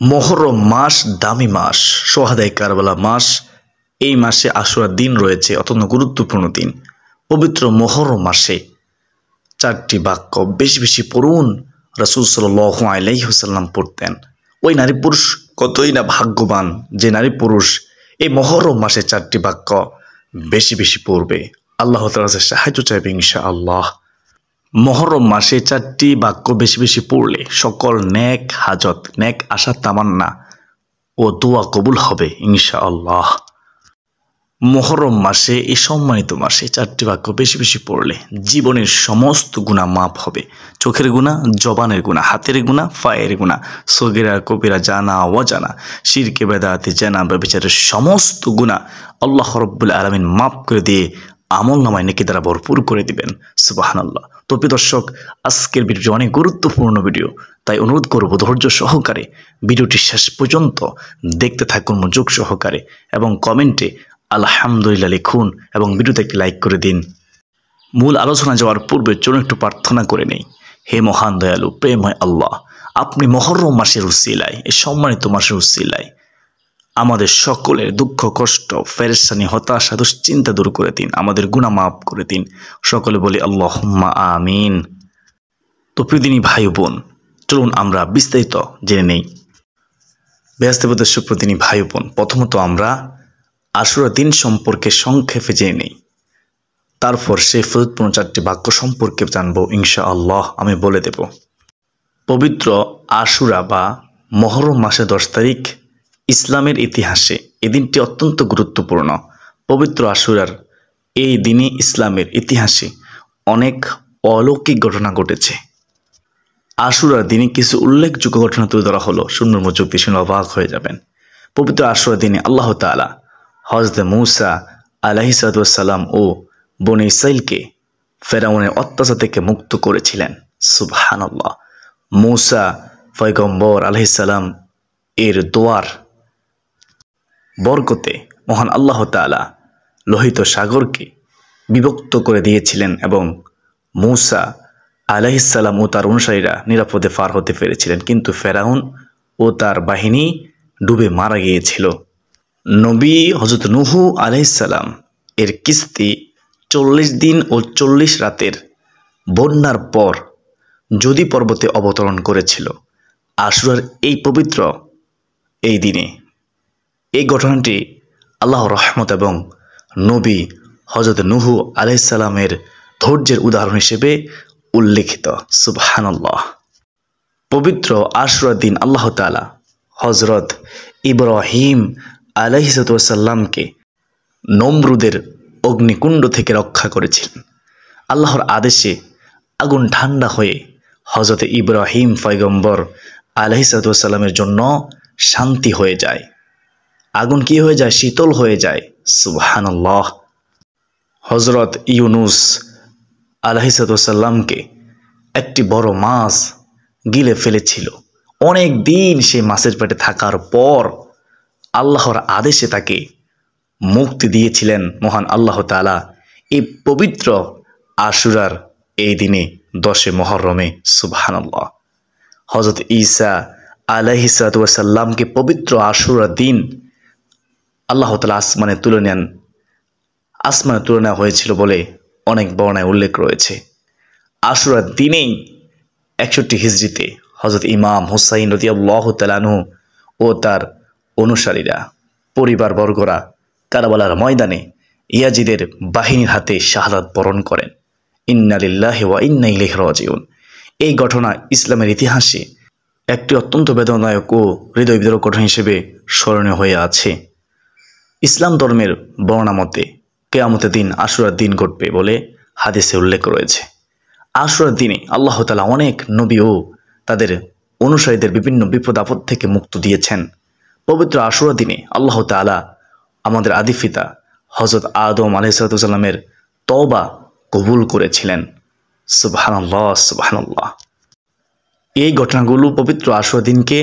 মুহররম মাস দামি মাস, সোহাদায়ে কারবালা মাস। এই মাসে আশুরার দিন রয়েছে, অত্যন্ত গুরুত্বপূর্ণ দিন। পবিত্র মুহররম মাসে 4টি বাক্য বেশি বেশি পড়ুন। রাসূল সাল্লাল্লাহু আলাইহি ওয়াসাল্লাম পড়তেন। ওই নারী পুরুষ কতই না ভাগ্যবান যে নারী পুরুষ এই মুহররম মাসে 4টি বাক্য বেশি বেশি পড়বে। আল্লাহ তাআলার কাছে সাহায্য চাইবে ইনশাআল্লাহ। মুহররম মাসে 4টি বাক্য বেশি বেশি পড়লে সকল নেক হাজত, নেক আশা তামান্না ও দোয়া কবুল হবে ইনশাআল্লাহ। মুহররম মাসে, এই সম্মানিত মাসে 4টি বাক্য বেশি বেশি পড়লে জীবনের সমস্ত গুনাহ মাফ হবে। চোখের গুনাহ, জবানের গুনাহ, হাতের গুনাহ, পায়ের গুনাহ, সগীরা কবিরা, জানা অজানা, শিরকে বেদাতে, জানা ব্যভিচারের সমস্ত গুনাহ আল্লাহ রাব্বুল আলামিন মাফ করে দিয়ে আমলনামায় নেকি দ্বারা ভরপুর করে দিবেন। সুবহানাল্লাহ। তো প্রিয় দর্শক, আজকের ভিডিওটি অনেক গুরুত্বপূর্ণ ভিডিও, তাই অনুরোধ করব ধৈর্য সহকারে ভিডিওটি শেষ পর্যন্ত দেখতে থাকুন মনোযোগ সহকারে, এবং কমেন্টে আলহামদুলিল্লাহ লিখুন এবং ভিডিওতে একটি লাইক করে দিন। মূল আলোচনা যাওয়ার পূর্বে চলুন একটু প্রার্থনা করে নেই। হে মহান দয়ালু প্রেমময় আল্লাহ, আপনি মুহররম মাসের উসিলায়, এই সম্মানিত মাসের উসিলায় আমাদের সকলের দুঃখ কষ্ট, পেরেশানি, হতাশা, দুশ্চিন্তা দূর করে দিন, আমাদের গুনাহ মাফ করে দিন। সকলে বলি আল্লাহুম্মা আমিন। তো প্রিয়দিনী ভাই বোন, চলুন আমরা বিস্তারিত জেনে নেই। ব্যস্তবদের সুপ্রদিনী ভাই বোন, প্রথমত আমরা আশুরা দিন সম্পর্কে সংক্ষেপে জেনে নেই, তারপর সেই ফজিলতপূর্ণ 4টি বাক্য সম্পর্কে জানবো ইনশাআল্লাহ। আমি বলে দেব। পবিত্র আশুরা বা মুহররম মাসের 10 তারিখ ইসলামের ইতিহাসে এই দিনটি অত্যন্ত গুরুত্বপূর্ণ। পবিত্র আশুরার এই দিনে ইসলামের ইতিহাসে অনেক অলৌকিক ঘটনা ঘটেছে। আশুরার দিনে কিছু উল্লেখযোগ্য ঘটনা তুলে ধরা হলো, শূন্য মনোযোগ দিয়ে শুনে অবাক হয়ে যাবেন। পবিত্র আশুরার দিনে আল্লাহ তাআলা হযরত মূসা আলাইহিস সালাম ও বনী ইসরাঈলকে ফেরাউনের অত্যাচার থেকে মুক্ত করেছিলেন। সুবহানাল্লাহ। মূসা পয়গম্বর আলাইহিস সালাম এর দোয়ার বরকতে মহান আল্লাহ তাআলা লোহিত সাগরকে বিভক্ত করে দিয়েছিলেন এবং মূসা আলাইহিস সালাম ও তার অনুসারীরা নিরাপদে পার হতে পেরেছিলেন, কিন্তু ফেরাউন ও তার বাহিনী ডুবে মারা গিয়েছিল। নবী হযরত নূহ আলাইহিস সালাম এর কিস্তি 40 দিন ও 40 রাতের বন্যার পর যদি পর্বতে অবতরণ করেছিল। আশুরার এই পবিত্র এই দিনে এই ঘটনাটি আল্লাহর রহমত এবং নবী হযরত নূহ আলাইহিস সালামের ধৈর্যের উদাহরণ হিসেবে উল্লেখিত। সুবহানাল্লাহ। পবিত্র আশুরার দিন আল্লাহ তাআলা হযরত ইব্রাহিম আলাইহিস সালামকে নমরুদের অগ্নিকুণ্ড থেকে রক্ষা করেছিলেন। আল্লাহর আদেশে আগুন ঠান্ডা হয়ে হযরত ইব্রাহিম পয়গম্বর আলাইহিস সালামের জন্য শান্তি হয়ে যায়। আগুন কি হয়ে যায়? শীতল হয়ে যায়। সুবহানাল্লাহ। হযরত ইউনুস আলাইহিস সালামকে একটি বড় মাছ গিলে ফেলেছিল। অনেক দিন সেই মাছের পেটে থাকার পর আল্লাহর আদেশে তাকে মুক্তি দিয়েছিলেন মহান আল্লাহ তাআলা এই পবিত্র আশুরার এই দিনে 10 মুহররমে। সুবহানাল্লাহ। হযরত ঈসা আলাইহিস সালামকে পবিত্র আশুরার দিন আল্লাহ তাআলা আসমানে তুলে নেওয়া হয়েছিল বলে অনেক বর্ণনায় উল্লেখ রয়েছে। আশুরার দিনেই 61 হিজরিতে হযরত ইমাম হুসাইন রাদিয়াল্লাহু তাআলা আনহু ও তার অনুসারীরা, পরিবারবর্গরা কারবালার ময়দানে ইয়াজিদের বাহিনীর হাতে শাহাদাত বরণ করেন। ইন্না লিল্লাহি ওয়া ইন্না ইলাইহি রাজিউন। এই ঘটনা ইসলামের ইতিহাসে একটি অত্যন্ত বেদনাদায়ক ও হৃদয় বিদারক ঘটনা হিসেবে স্মরণীয় হয়ে আছে। ইসলাম ধর্মের বর্ণনা মতে কিয়ামতের দিন আশুরার দিন ঘটবে বলে হাদিসে উল্লেখ রয়েছে। আশুরার দিনে আল্লাহ তাআলা অনেক নবী ও তাদের অনুসারীদের বিভিন্ন বিপদ আপদ থেকে মুক্ত দিয়েছেন। পবিত্র আশুরার দিনে আল্লাহ তাআলা আমাদের আদিপিতা হযরত আদম আলাইহিস সালামের তওবা কবুল করেছিলেন। সুবহানাল্লাহ, সুবহানাল্লাহ। এই ঘটনাগুলো পবিত্র আশুরার দিনকে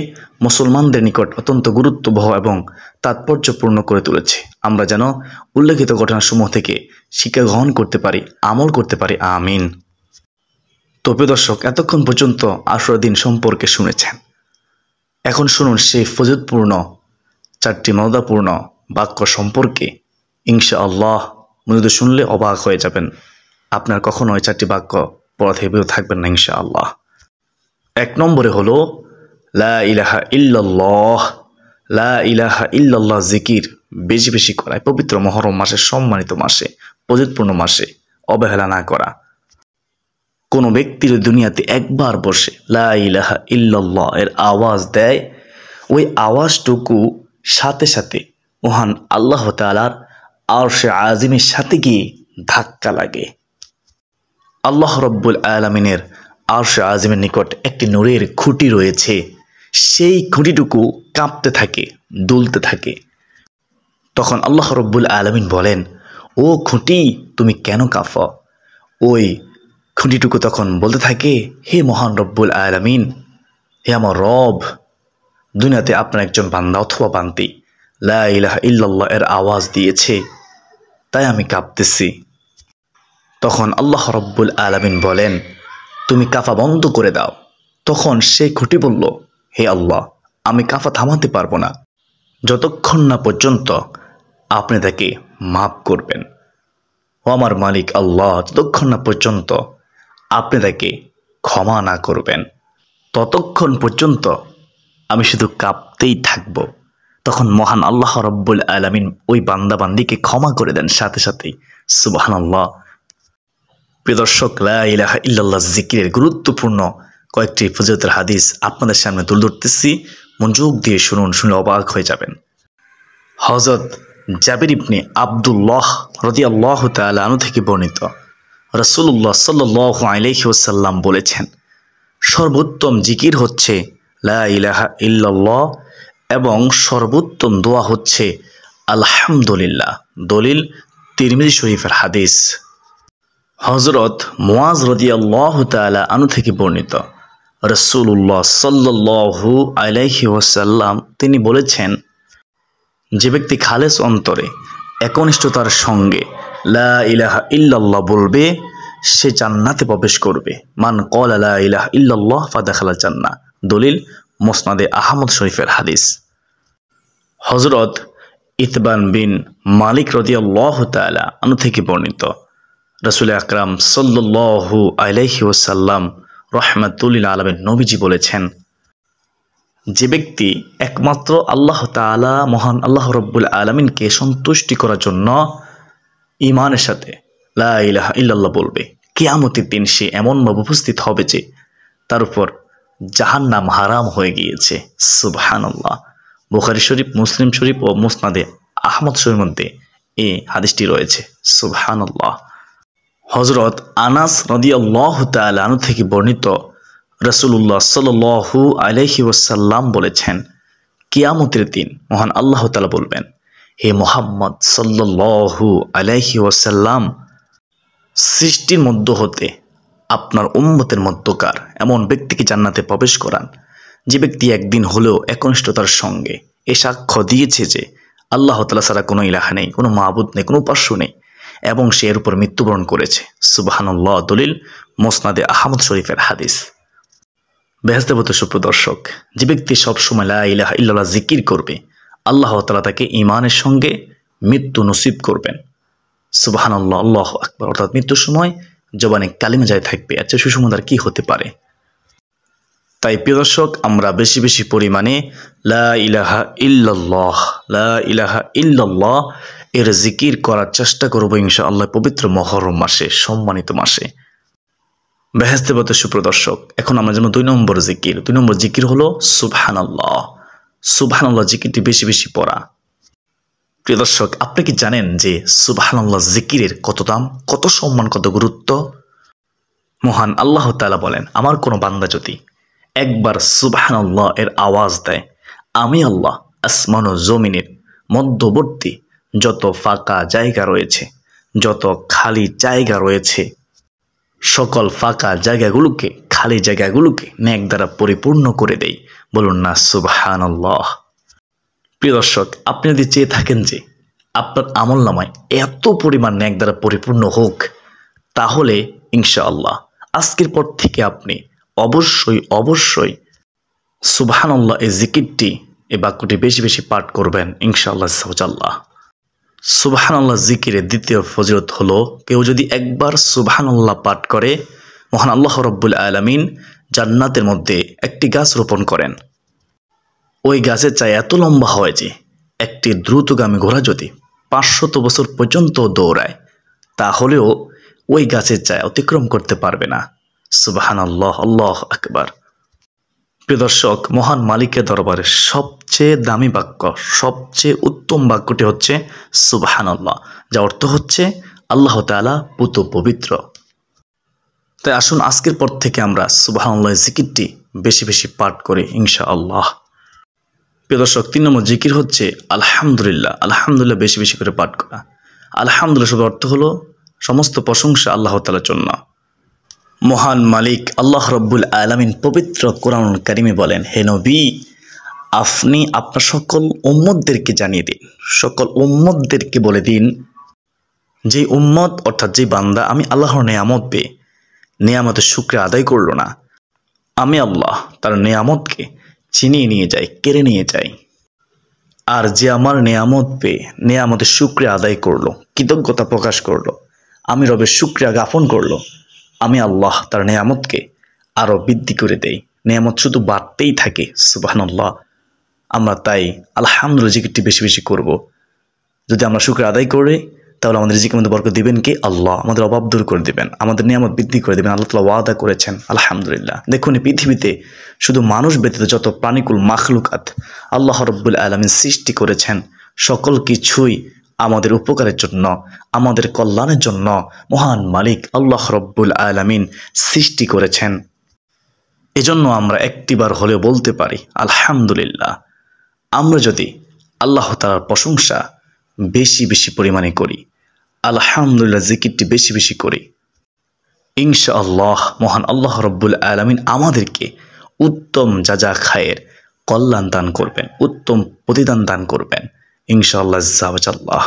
মুসলমানদের নিকট অত্যন্ত গুরুত্ববহ এবং তাৎপর্যপূর্ণ করে তুলেছে। আমরা যেন উল্লেখিত ঘটনাসমূহ থেকে শিক্ষা গ্রহণ করতে পারি, আমল করতে পারি। আমিন। তো প্রিয় দর্শক, এতক্ষণ পর্যন্ত আশুরার দিন সম্পর্কে শুনেছেন। এখন শুনুন সেই ফজিলতপূর্ণ 4টি মর্যাদাপূর্ণ বাক্য সম্পর্কে। ইনশাআল্লাহ মনে শুনলে অবাক হয়ে যাবেন। আপনার কখনো ওই 4টি বাক্য পড়া থেকে বিরত থাকবেন না ইনশাআল্লাহ। 1 নম্বরে হলো লা ইলাহা ইল্লাল্লাহ। লা ইলাহা ইল্লাল্লাহ জিকির বেশি বেশি করা, পবিত্র মুহররম মাসে, সম্মানিত মাসে, ফজিলতপূর্ণ মাসে অবহেলা না করা। কোনো ব্যক্তির দুনিয়াতে একবার বসে লা ইলাহা ইল্লাল্লাহ এর আওয়াজ দেয়, ওই আওয়াজটুকু সাথে সাথে মহান আল্লাহ তাআলার আরশে আজিমের সাথে গিয়ে ধাক্কা লাগে। আল্লাহ রব্বুল আলামিনের আরশে আজিমের নিকট একটি নূরের খুঁটি রয়েছে, সেই খুঁটিটুকু কাঁপতে থাকে, দুলতে থাকে। তখন আল্লাহ রব্বুল আলামিন বলেন, ও খুঁটি তুমি কেন কাঁপো? ওই খুঁটিটুকু তখন বলতে থাকে, হে মহান রব্বুল আলামিন, হে আমার রব, দুনিয়াতে আপনার একজন বান্দা অথবা বান্দি লা ইলাহা ইল্লাল্লাহ এর আওয়াজ দিয়েছে, তাই আমি কাঁপতেছি। তখন আল্লাহ রব্বুল আলামিন বলেন, তুমি কাঁপা বন্ধ করে দাও। তখন সেই খুঁটি বলল, হে আল্লাহ, আমি কাঁপা থামাতে পারবো না যতক্ষণ না পর্যন্ত আপনি তাকে মাফ করবেন। ও আমার মালিক আল্লাহ, যতক্ষণ না পর্যন্ত আপনি তাকে ক্ষমা না করবেন, ততক্ষণ পর্যন্ত আমি শুধু কাঁপতেই থাকব। তখন মহান আল্লাহ রব্বুল আলামিন ওই বান্দা বান্দিকে ক্ষমা করে দেন সাথে সাথেই। সুবহানাল্লাহ। প্রিয় দর্শক, লা ইলাহা ইল্লাল্লাহ জিকিরের গুরুত্বপূর্ণ কয়েকটি ফজিলতের হাদিস আপনাদের সামনে তুলে ধরতেছি, মনোযোগ দিয়ে শুনুন, শুনলে অবাক হয়ে যাবেন। হযরত জাবির ইবনে আব্দুল্লাহ রাদিয়াল্লাহু তাআলা আনহু থেকে বর্ণিত, রাসূলুল্লাহ সাল্লাল্লাহু আলাইহি ওয়াসাল্লাম বলেছেন, সর্বোত্তম জিকির হচ্ছে লা ইলাহা ইল্লাল্লাহ এবং সর্বোত্তম দোয়া হচ্ছে আলহামদুলিল্লাহ। দলিল তিরমিজি শরীফের হাদিস। হযরত মুআজ রাদিয়াল্লাহু তাআলা আনহু থেকে বর্ণিত, রাসূলুল্লাহ সাল্লাল্লাহু আলাইহি ওয়াসাল্লাম তিনি বলেছেন, যে ব্যক্তি খালেস অন্তরে একনিষ্ঠতার সঙ্গে লা ইলাহা ইল্লাল্লাহ বলবে, সে জান্নাতে প্রবেশ করবে। মান ক্বালা লা ইলাহা ইল্লাল্লাহ ফাদাখালাল জান্নাহ। দলিল মুসনাদে আহমদ শরীফের হাদিস। হযরত ইতবান বিন মালিক রাদিয়াল্লাহু তাআলা আনহু থেকে বর্ণিত, রাসূল আকরাম সাল্লাল্লাহু আলাইহি ওয়াসাল্লাম রাহমাতুল লিল আলামিন নবীজি বলেছেন, যে ব্যক্তি একমাত্র আল্লাহ তাআলা মহান আল্লাহ রব্বুল আলামিনকে সন্তুষ্টি করার জন্য ঈমানের সাথে লা ইলাহা ইল্লাল্লাহ বলবে, কিয়ামতের দিন সে এমনভাবে উপস্থিত হবে যে তার উপর জাহান্নাম হারাম হয়ে গিয়েছে। সুবহানাল্লাহ। বুখারী শরীফ, মুসলিম শরীফ ও মুসনাদে আহমদ শরীফের মধ্যে এই হাদিসটি রয়েছে। সুবহানাল্লাহ। হযরত আনাস রাদিয়াল্লাহু তাআলা আনহু থেকে বর্ণিত, রাসূলুল্লাহ সাল্লাল্লাহু আলাইহি ওয়াসাল্লাম বলেছেন, কিয়ামতের দিন মহান আল্লাহ তাআলা বলবেন, হে মুহাম্মদ সাল্লাল্লাহু আলাইহি ওয়াসাল্লাম, সৃষ্টির মধ্য হতে আপনার উম্মতের মধ্যকার এমন ব্যক্তিকে জান্নাতে প্রবেশ করান, যে ব্যক্তি একদিন হলেও একনিষ্ঠতার সঙ্গে এ সাক্ষ্য দিয়েছে যে আল্লাহ তাআলা ছাড়া কোনো ইলাহা নেই, কোনো মাবুদ নেই, কোনো উপাস্য নেই, এবং সে এর উপর মৃত্যুবরণ করেছে। সুবহানাল্লাহ। দলিল মুসনাদে আহমদ শরীফের হাদিস। বেহেশতের সুপ্রদর্শক, যে ব্যক্তি সবসময় লা ইলাহা ইল্লাল্লাহ জিকির করবে, আল্লাহ তাআলা তাকে ঈমানের সঙ্গে মৃত্যু নসিব করবেন। সুবহানাল্লাহ, আল্লাহু আকবার। অর্থাৎ মৃত্যুর সময় জবানে কালিমা যায় থাকবে। আচ্ছা, সুসংবাদ আর কি হতে পারে? তাই প্রিয় দর্শক, আমরা বেশি বেশি পরিমাণে লা ইলাহা ইল্লাল্লাহ, লা ইলাহা ইল্লাল্লাহ এর জিকির করার চেষ্টা করব ইনশাআল্লাহ পবিত্র মুহররম মাসে, সম্মানিত মাসে। বেহেশতের সুপ্রদর্শক, এখন আমরা যেমন 2 নম্বর জিকির হলো সুবহানাল্লাহ। সুবহানাল্লাহ জিকিরটি বেশি বেশি পড়া। প্রিয় দর্শক, আপনি কি জানেন যে সুবহানাল্লাহ জিকিরের কত দাম, কত সম্মান, কত গুরুত্ব? মহান আল্লাহ তাআলা বলেন, আমার কোনো বান্দা যদি একবার সুবহানাল্লাহ এর আওয়াজ দেয়, আমি আল্লাহ আসমান ও জমিনের মধ্যবর্তী যত ফাঁকা জায়গা রয়েছে, যত খালি জায়গা রয়েছে, সকল ফাঁকা জায়গাগুলোকে, খালি জায়গাগুলোকে নেক দ্বারা পরিপূর্ণ করে দেই। বলুন না সুবহানাল্লাহ। প্রিয় দর্শক, আপনি যদি চেয়ে থাকেন যে আপনার আমলনামায় এত পরিমাণ নেক দ্বারা পরিপূর্ণ হোক, তাহলে ইনশাআল্লাহ আজকের পর থেকে আপনি অবশ্যই সুবহানাল্লাহ এই জিকিরটি, এই বাক্যটি বেশি বেশি পাঠ করবেন ইনশাআল্লাহ আল্লাহ। সুবহানাল্লাহ জিকিরের দ্বিতীয় ফজিলত হলো, কেউ যদি একবার সুবহানাল্লাহ পাঠ করে মহান আল্লাহ রব্বুল আলামিন জান্নাতের মধ্যে একটি গাছ রোপণ করেন। ওই গাছের চাই এত লম্বা হয় যে একটি দ্রুতগামী ঘোড়া যদি 500 বছর পর্যন্ত দৌড়ায় তাহলেও ওই গাছের চাই অতিক্রম করতে পারবে না। সুবহানাল্লাহ, আল্লাহু আকবার। প্রিয় দর্শক, মহান মালিকের দরবারে সবচেয়ে দামি বাক্য, সবচেয়ে উত্তম বাক্যটি হচ্ছে সুবহানাল্লাহ, যা অর্থ হচ্ছে আল্লাহ তাআলা পুত পবিত্র। তাই আসুন আজকের পর থেকে আমরা সুবহানাল্লাহ জিকিরটি বেশি বেশি পাঠ করি ইনশাআল্লাহ। প্রিয় দর্শক, 3 নম্বর জিকির হচ্ছে আলহামদুলিল্লাহ। আলহামদুলিল্লাহ বেশি বেশি করে পাঠ করা। আলহামদুলিল্লাহ শব্দের অর্থ হলো সমস্ত প্রশংসা আল্লাহ তাআলার জন্য। মহান মালিক আল্লাহ রব্বুল আলামিন পবিত্র কোরআনুল কারিমে বলেন, হে নবী, আপনি আপনার সকল উম্মতদেরকে জানিয়ে দিন, সকল উম্মতদেরকে বলে দিন, যে উম্মত অর্থাৎ যে বান্দা আমি আল্লাহর নেয়ামত পেয়ে নেয়ামতের শুকরিয়া আদায় করলো না, আমি আল্লাহ তার নেয়ামতকে ছিনিয়ে নিয়ে যাই, কেড়ে নিয়ে যাই। আর যে আমার নেয়ামত পেয়ে নেয়ামতের শুকরিয়া আদায় করলো, কৃতজ্ঞতা প্রকাশ করলো, আমি রবের শুকরিয়া জ্ঞাপন করলো, আমি আল্লাহ তার নেয়ামতকে আরও বৃদ্ধি করে দেই, নেয়ামত শুধু বাড়তেই থাকে। সুবহানাল্লাহ। আমরা তাই আলহামদুলিল্লাহ জিকিরটি বেশি বেশি করব। যদি আমরা শুকরিয়া আদায় করি তাহলে আমাদের রিজিকের মধ্যে বরকত দিবেন কে? আল্লাহ। আমাদের অভাব দূর করে দিবেন, আমাদের নিয়ামত বৃদ্ধি করে দিবেন। আল্লাহ তাআলা ওয়াদা করেছেন। আলহামদুলিল্লাহ। দেখুন, এই পৃথিবীতে শুধু মানুষ ব্যতীত যত প্রাণীকুল মাখলুকাত আল্লাহ রব্বুল আলামিন সৃষ্টি করেছেন, সকল কিছুই আমাদের উপকারের জন্য, আমাদের কল্যাণের জন্য মহান মালিক আল্লাহ রব্বুল আলামিন সৃষ্টি করেছেন। এজন্য আমরা একটিবার হলেও বলতে পারি আলহামদুলিল্লাহ। আমরা যদি আল্লাহ তাআলার প্রশংসা বেশি বেশি পরিমাণে করি, আলহামদুলিল্লাহ জিকিরটি বেশি বেশি করি, ইনশাআল্লাহ মহান আল্লাহ রব্বুল আলামিন আমাদেরকে উত্তম যা খায়ের কল্যাণ দান করবেন, উত্তম প্রতিদান দান করবেন ইনশাআল্লাহ আল্লাহ।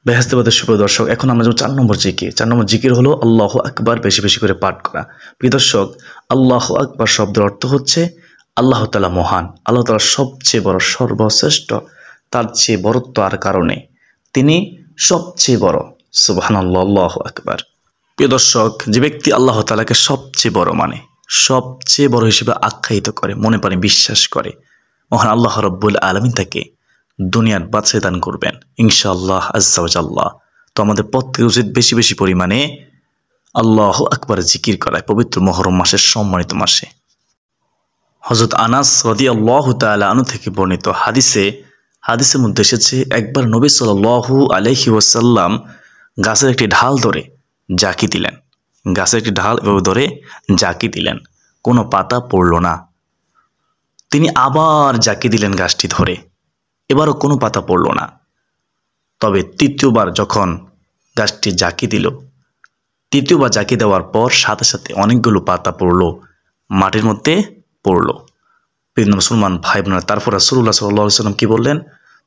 বেহেশতেবাদের সুপ্রিয় দর্শক, এখন আমরা যাব 4 নম্বর জিকির। 4 নম্বর জিকির হলো আল্লাহু আকবার, বেশি বেশি করে পাঠ করা। প্রিয় দর্শক, আল্লাহু আকবার শব্দের অর্থ হচ্ছে আল্লাহ তাআলা মহান, আল্লাহ তাআলা সবচেয়ে বড়, সর্বশ্রেষ্ঠ, তার চেয়ে বড়ত্ব আর কারণে তিনি সবচেয়ে বড়। সুবহানাল্লাহ, আল্লাহু আকবার। প্রিয় দর্শক, যে ব্যক্তি আল্লাহ তাআলাকে সবচেয়ে বড় মানে সবচেয়ে বড় হিসেবে আখ্যায়িত করে, মনে প্রাণে বিশ্বাস করে, মহান আল্লাহ রব্বুল আলামিন তাকে দুনিয়ার বাদশাহী দান করবেন ইনশাআল্লাহ আজ্জা ওয়া জাল্লা। তো আমাদের প্রত্যেকের উচিত বেশি বেশি পরিমাণে আল্লাহু আকবার জিকির করায় পবিত্র মুহররম মাসের সম্মানিত মাসে। হযরত আনাস রাদিয়াল্লাহু তাআলা আনহু থেকে বর্ণিত হাদিসের মধ্যে এসেছে, একবার নবী সাল্লাল্লাহু আলাইহি ওয়াসাল্লাম গাছের একটি ঢাল ধরে জাকি দিলেন। গাছের একটি ঢাল এভাবে ধরে জাকি দিলেন, কোনো পাতা পড়ল না। তিনি আবার জাকি দিলেন গাছটি ধরে, এবারও কোনো পাতা পড়ল না। তবে তৃতীয়বার যখন গাছটি জাকি দিল, তৃতীয়বার জাকি দেওয়ার পর সাথে সাথে অনেকগুলো পাতা পড়ল, মাটির মধ্যে পড়ল। প্রিয় মুসলমান ভাই বোনেরা, তারপর রাসূলুল্লাহ সাল্লাল্লাহু আলাইহি ওয়াসাল্লাম কি বললেন?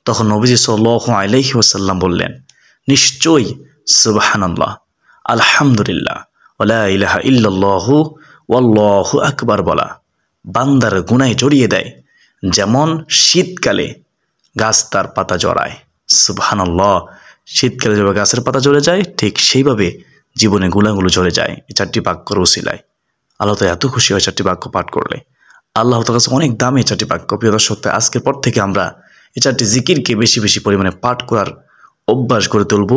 তখন নবীজি সাল্লাল্লাহু আলাইহি ওয়াসাল্লাম বললেন, নিশ্চয়ই সুবহানাল্লাহ, আলহামদুলিল্লাহ, ওয়ালা ইলাহা ইল্লাল্লাহু ওয়াল্লাহু আকবার বলা বান্দার গুনাহ জড়িয়ে দেয়, যেমন শীতকালে গাছ তার পাতা জড়ায়। সুবহানাল্লাহ। শীতকালে যেভাবে গাছের পাতা ঝরে যায়, ঠিক সেইভাবে জীবনে গুনাহগুলো ঝরে যায় এই 4টি বাক্যর ওসিলায়। আল্লাহ তাআলা এত খুশি হয় 4টি বাক্য পাঠ করলে। আল্লাহ তাআলার কাছে অনেক দামি 4টি বাক্য। প্রিয় দর্শক, আজকের পর থেকে আমরা এই 4টি জিকিরকে বেশি বেশি পরিমাণে পাঠ করার অভ্যাস করে তুলব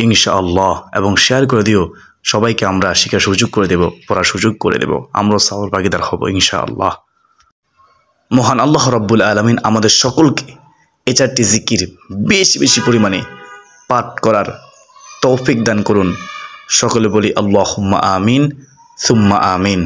ইনশাআল্লাহ, এবং শেয়ার করে দিও সবাইকে। আমরা শিখার সুযোগ করে দেব, পড়ার সুযোগ করে দেব, আমরাও সওয়াবের ভাগীদার হব ইনশাআল্লাহ। মহান আল্লাহ রব্বুল আলামিন আমাদের সকলকে এই 4টি জিকির বেশি বেশি পরিমাণে পাঠ করার তৌফিক দান করুন। সকলে বলি আল্লাহুম্মা আমিন সুম্মা আমিন।